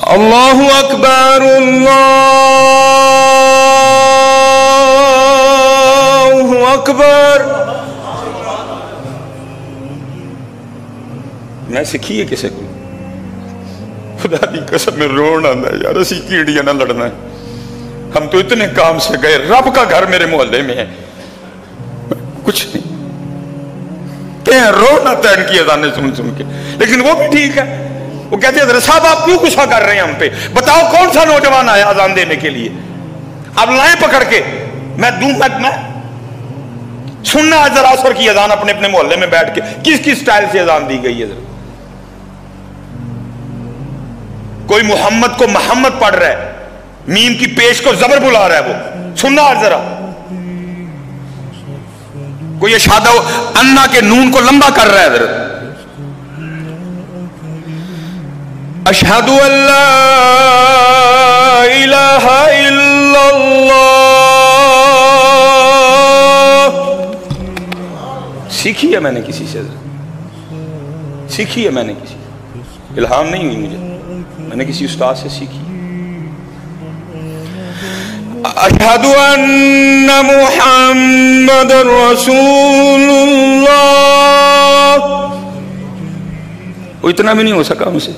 اللہ اکبر اللہ اکبر. میں سکھی ہے کسے کو خدا دی قسم میں رونا آتا ہے یار. اسی کیڑیاں نہ لڑنا ہے. ہم تو اتنے کام سے گئے. رب کا گھر میرے محلے میں ہے. کچھ نہیں کہیں رونا تھا ان کی اذانیں سن سن کے. لیکن وہ بھی ٹھیک ہے. وہ کہتے ہیں حضرت صاحب آپ کیوں غصہ کر رہے ہیں ہم پہ؟ بتاؤ کون سا نوجوان آیا اذان دینے کے لیے؟ اب لائیں پکڑ کے میں دوں. میں سننا ہے ذرا عصر کی اذان اپنے اپنے محلے میں بیٹھ کے کس کس سٹائل سے اذان دی گئی ہے. ذرا کوئی محمد کو محمد پڑھ رہا ہے, میم کی پیش کو زبر بلا رہا ہے. وہ سننا ہے ذرا. کوئی اشہادہ انا کے نون کو لمبا کر رہا ہے. ذرا اشہد ان لا الہ الا اللہ. سیکھی ہے میں نے کسی سے, سیکھی ہے میں نے کسی, الہام نہیں ہوئی مجھے, میں نے کسی استاد سے سیکھی. اشہد ان محمد رسول اللہ. وہ اتنا بھی نہیں ہو سکا مجھ سے.